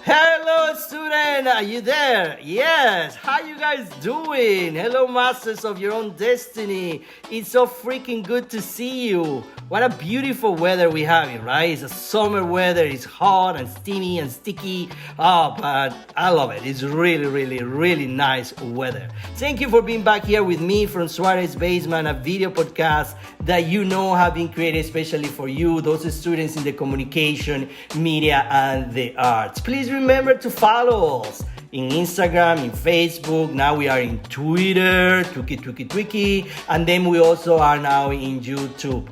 Hello, student. Are you there? Yes. How you guys doing? Hello, masters of your own destiny. It's so freaking good to see you. What a beautiful weather we have here, right? It's a summer weather. It's hot and steamy and sticky. Oh, but I love it. It's really, really, really nice weather. Thank you for being back here with me from Suarez Basement, a video podcast that you know have been created especially for you, those students in the communication, media, and the arts. Please remember to follow us in Instagram, in Facebook. Now we are in Twitter, Twiki, and then we also are now in YouTube.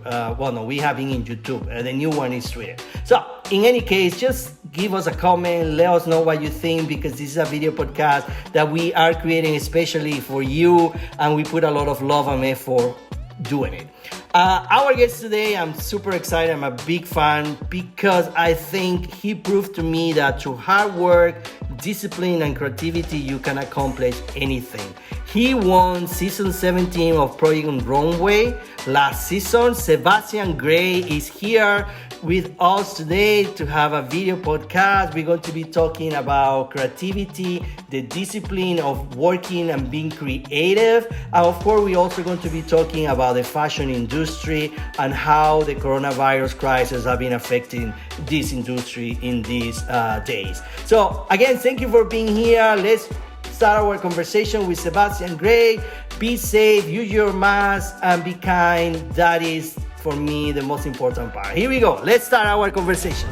We have been in YouTube. The new one is Twitter. So, in any case, just give us a comment. Let us know what you think, because this is a video podcast that we are creating especially for you, and we put a lot of love and effort doing it. Our guest today, I'm super excited. I'm a big fan because I think he proved to me that through hard work, discipline, and creativity, you can accomplish anything. He won season 17 of Project Runway last season. Sebastian Grey is here with us today to have a video podcast. We're going to be talking about creativity, the discipline of working and being creative. And of course, we're also going to be talking about the fashion industry and how the coronavirus crisis have been affecting this industry in these days. So again, thank you for being here. Let's start our conversation with Sebastian Grey. Be safe, use your mask, and be kind. That is, for me, the most important part. Here we go. Let's start our conversation.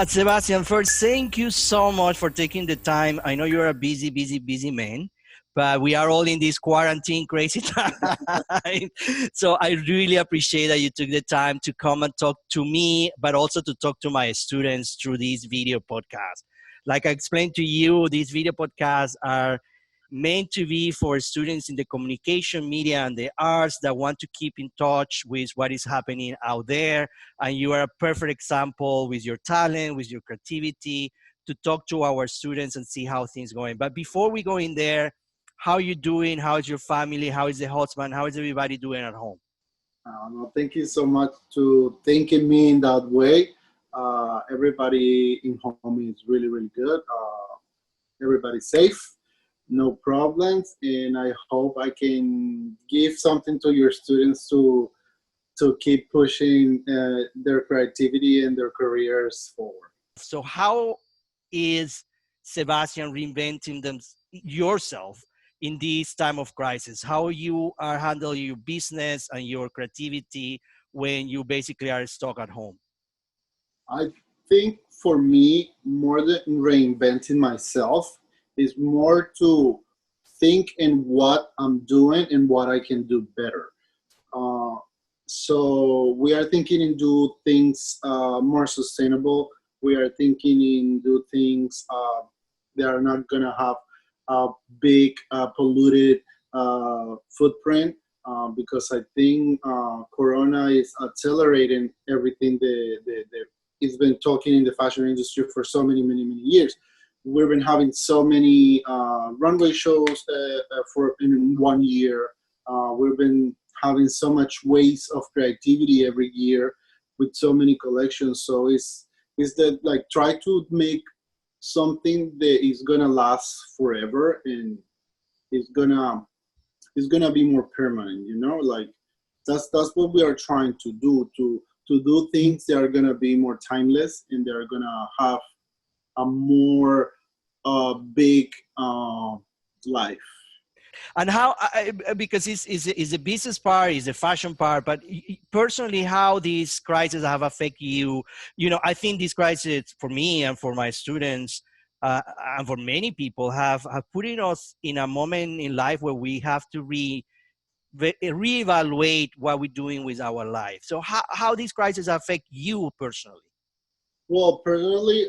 Sebastian, first, thank you so much for taking the time. I know you're a busy man, but we are all in this quarantine crazy time. So I really appreciate that you took the time to come and talk to me, but also to talk to my students through this video podcast. Like I explained to you, these video podcasts are meant to be for students in the communication, media, and the arts that want to keep in touch with what is happening out there. And you are a perfect example with your talent, with your creativity, to talk to our students and see how things going. But before we go in there, how are you doing? How is your family? How is the husband? How is everybody doing at home? Well, thank you so much to thinking me in that way. Everybody in home is really, really good. Everybody's safe, no problems, and I hope I can give something to your students to keep pushing their creativity and their careers forward. So how is Sebastian reinventing yourself in this time of crisis? How you are handling your business and your creativity when you basically are stuck at home? I think for me, more than reinventing myself, is more to think in what I'm doing and what I can do better. Uh, so we are thinking in do things more sustainable. We are thinking in do things that are not gonna have a big polluted footprint, because I think Corona is accelerating everything. It's been talking in the fashion industry for so many years. We've been having so many runway shows for in 1 year. We've been having so much waste of creativity every year with so many collections. So it's that, like, try to make something that is gonna last forever and is gonna be more permanent. Like that's what we are trying to do things that are gonna be more timeless and they're gonna have a more big life. And how, because it's a business part, it's a fashion part, but personally, how these crises have affected you? I think this crisis for me and for my students, and for many people have put us in a moment in life where we have to reevaluate what we're doing with our life. So how these crises affect you personally? Well, personally,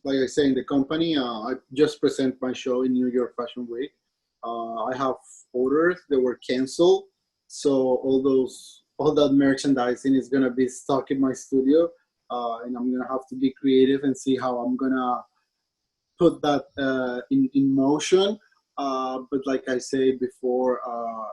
like I say, in the company, I just present my show in New York Fashion Week. I have orders that were canceled, so all that merchandising is gonna be stuck in my studio, and I'm gonna have to be creative and see how I'm gonna put that in motion. But like I said before,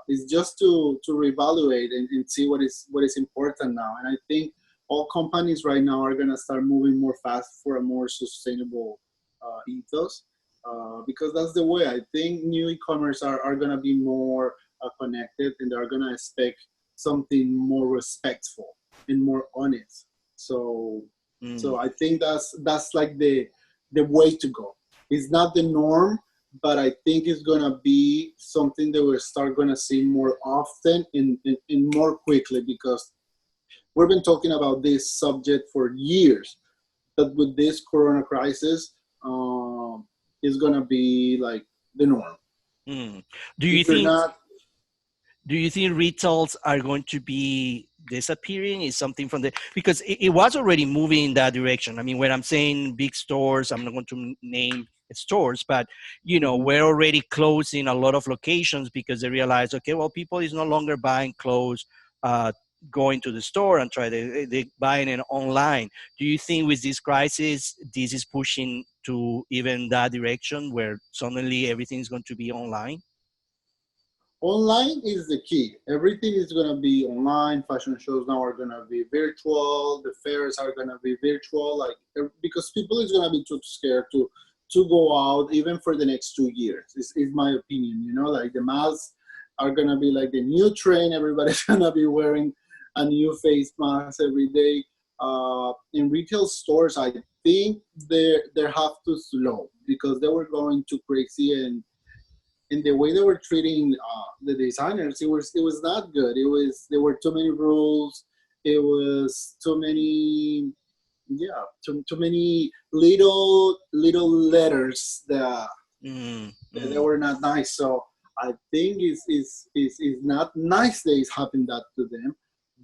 it's just to reevaluate and see what is important now. And I think all companies right now are gonna start moving more fast for a more sustainable ethos, because that's the way. I think new e-commerce are gonna be more connected, and they're gonna expect something more respectful and more honest. So Mm. so I think that's like the way to go. It's not the norm, but I think it's gonna be something that we'll start gonna see more often and more quickly, because we've been talking about this subject for years. But with this Corona crisis, it's gonna be like the norm. Mm. Do you If you're think not do you think retails are going to be disappearing? Is something from the, because it was already moving in that direction. I mean, when I'm saying big stores, I'm not going to name stores, but you know, Mhm. we're already closing a lot of locations because they realize, okay, well, people is no longer buying clothes, uh, going to the store and they buying it online. Do you think with this crisis, this is pushing to even that direction where suddenly everything is going to be online? Online is the key. Everything is gonna be online. Fashion shows now are gonna be virtual. The fairs are gonna be virtual. Like because people is gonna be too scared to go out even for the next 2 years. Is my opinion. Like the masks are gonna be like the new trend. Everybody's gonna be wearing a new face mask every day. In retail stores, I think they have to slow because they were going too crazy, and in the way they were treating the designers, it was not good. There were too many rules. It was too many, yeah, too many little letters Mm, that they mm. were not nice. So I think it's not nice that it's happened that to them,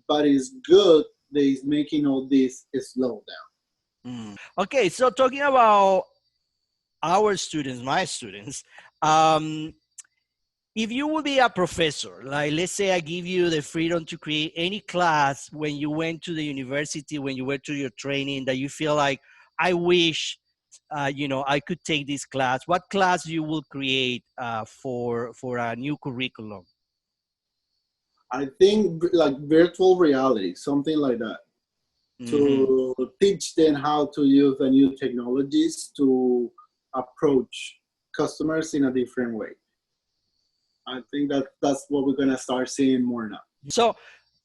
but it's good that it's making all this slow down. Okay, so talking about our students, my students, um, if you would be a professor, like let's say I give you the freedom to create any class when you went to the university, when you went to your training, that you feel like, I wish, I could take this class. What class you will create for a new curriculum? I think like virtual reality, something like that, Hmm. to teach them how to use the new technologies to approach customers in a different way. I think that's what we're gonna start seeing more now. So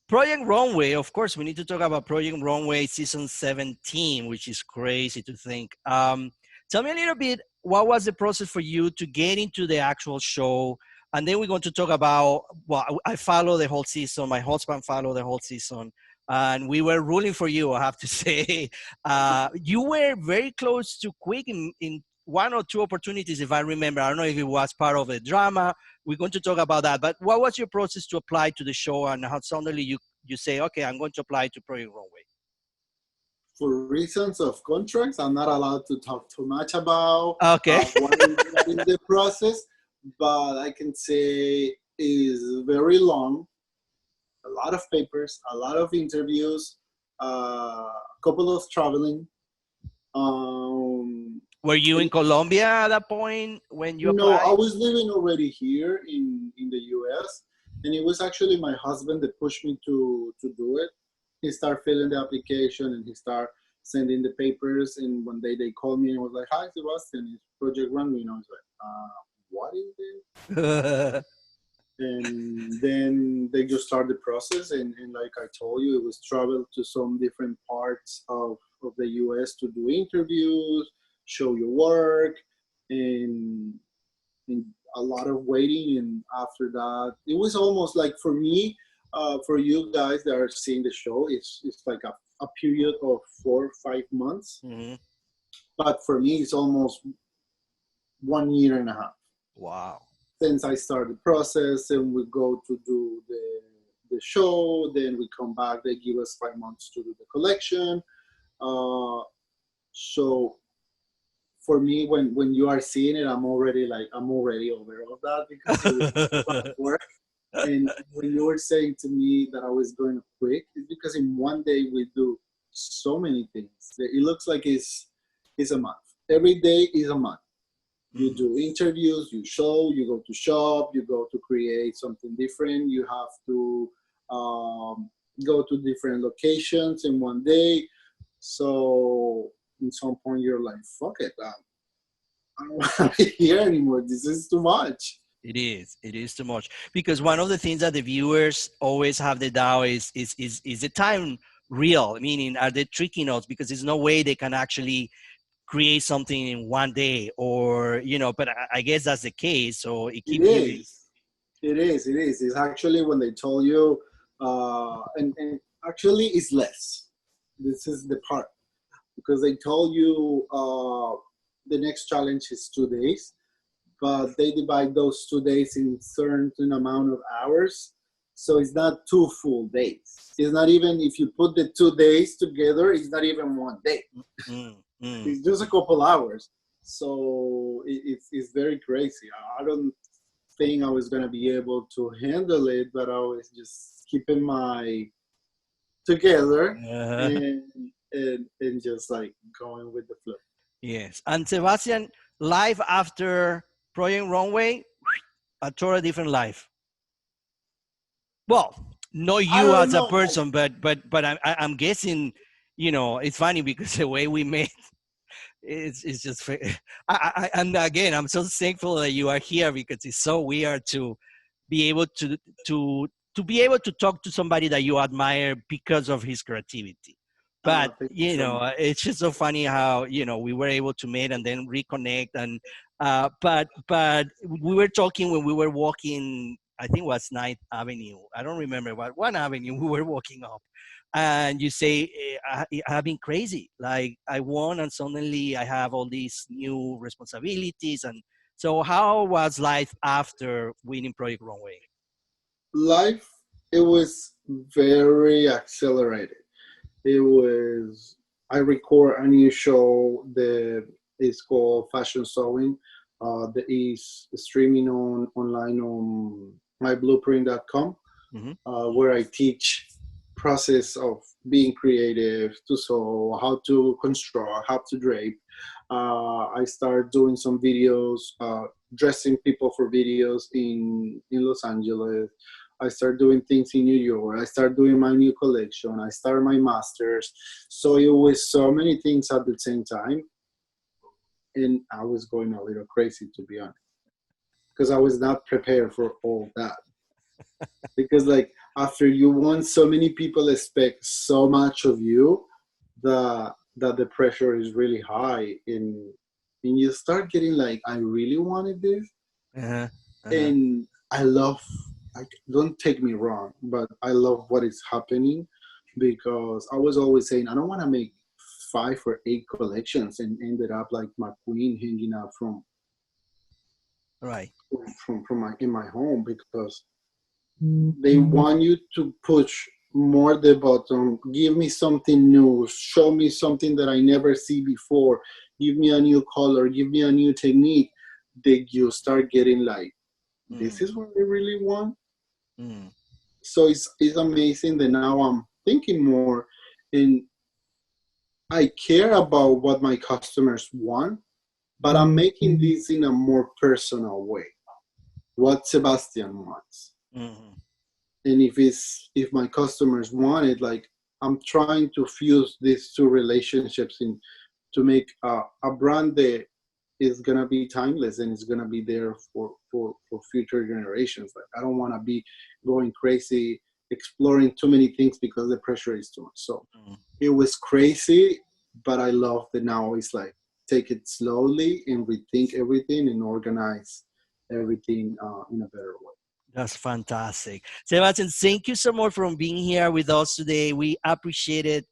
Project Runway, of course, we need to talk about Project Runway season 17, which is crazy to think. Tell me a little bit, what was the process for you to get into the actual show? And then we're going to talk about, well, I follow the whole season. My husband followed the whole season. And we were rooting for you, I have to say. You were very close to quit in one or two opportunities, if I remember. I don't know if it was part of the drama. We're going to talk about that. But what was your process to apply to the show, and how suddenly you say, okay, I'm going to apply to Project Runway? For reasons of contracts, I'm not allowed to talk too much about Okay. what is the process, but I can say is very long. A lot of papers, a lot of interviews, a couple of traveling. Um, Were you in Colombia at that point when you No, I applied? was living already here in the US, and it was actually my husband that pushed me to do it. He started filling the application and he started sending the papers. And one day they called me and was like, "Hi, Sebastian, it's Project Runway." And I was like, "What is it?" And then they just started the process. And like I told you, it was travel to some different parts of the US to do interviews, show your work, and and a lot of waiting. And after that, it was almost like for me, for you guys that are seeing the show, it's like a period of 4 or 5 months. Hmm. But for me, it's almost 1 year and a half Wow. since I started the process. And we go to do the show, then we come back. They give us 5 months to do the collection. So for me, when you are seeing it, I'm already over all that, because it was a lot of work. And when you were saying to me that I was going to quit, it's because in one day we do so many things that it looks like it's a month. Every day is a month. You do interviews, you show, you go to shop, you go to create something different. You have to go to different locations in one day. So at some point you're like, fuck it, I don't want to be here anymore. This is too much. It is. It is too much, because one of the things that the viewers always have the doubt is the time real? Meaning, are they tricking us? Because there's no way they can actually create something in one day, or But I guess that's the case. So it It keeps you. is. It is. It is. It's actually when they told you, and actually it's less. This is the part, because they told you the next challenge is 2 days, but they divide those 2 days in certain amount of hours. So it's not 2 full days. It's not even, if you put the 2 days together, it's not even one day. Mm, mm. It's just a couple hours. So it's very crazy. I don't think I was going to be able to handle it, but I was just keeping my together and, and just like going with the flow. Yes. And Sebastian, life after Project Runway, a totally different life. Well, not I you don't as a know. person, but I'm guessing, it's funny because the way we met, it's just. And again, I'm so thankful that you are here, because it's so weird to be able to be able to talk to somebody that you admire because of his creativity. But Thank you so much. it's just so funny how we were able to meet and then reconnect. And but we were talking when we were walking. I think it was Ninth Avenue. I don't remember what one avenue we were walking up, and you say, I've been crazy. Like, I won, and suddenly I have all these new responsibilities. And so, how was life after winning Project Runway? Life, it was very accelerated. It was, I record a new show that is called Fashion Sewing. That is streaming online on myblueprint.com, Mhm. where I teach process of being creative, to sew, how to construct, how to drape. I started doing some videos, dressing people for videos in Los Angeles. I started doing things in New York. I started doing my new collection. I started my masters. So it was so many things at the same time. And I was going a little crazy, to be honest, because I was not prepared for all that. Because like after you won, so many people expect so much of you that the pressure is really high, and you start getting like, I really wanted this. Uh-huh. Uh-huh. And I love, like, don't take me wrong, but I love what is happening, because I was always saying I don't want to make 5 or 8 collections and ended up like my queen hanging out Right. from my in my home, because they want you to push more the button, give me something new, show me something that I never see before, give me a new color, give me a new technique. That you start getting like, this is what I really want. Mm. So it's amazing that now I'm thinking more, and I care about what my customers want, but I'm making this in a more personal way, what Sebastian wants. Mm-hmm. And if my customers want it, like, I'm trying to fuse these two relationships in to make a brand that is gonna be timeless and it's gonna be there for future generations. Like, I don't want to be going crazy exploring too many things because the pressure is too much. So it was crazy, but I love that now it's like, take it slowly and rethink everything and organize everything in a better way. That's fantastic. Sebastian, thank you so much for being here with us today. We appreciate it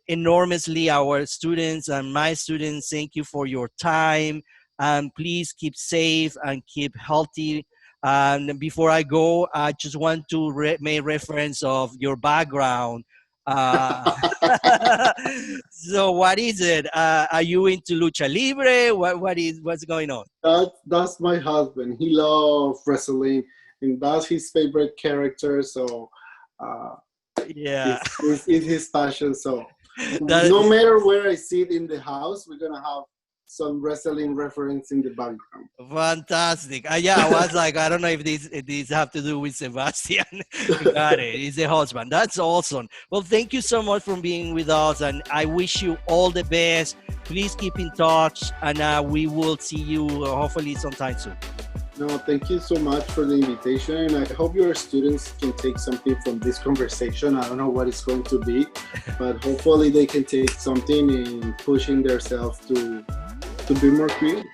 enormously. Our students and my students, thank you for your time. And please keep safe and keep healthy. And before I go, I just want to make reference of your background. Uh, so what is it? Are you into lucha libre? What's going on? That's my husband. He loves wrestling, and that's his favorite character. So uh, Yeah. it's his passion. So That no matter where I sit in the house, we're gonna have some wrestling reference in the background. Fantastic. Yeah, I was like, I don't know if these have to do with Sebastian. Got it. He's the husband. That's awesome. Well, thank you so much for being with us, and I wish you all the best. Please keep in touch, and we will see you hopefully sometime soon. No, thank you so much for the invitation, and I hope your students can take something from this conversation. I don't know what it's going to be, but hopefully they can take something in pushing themselves to be more creative.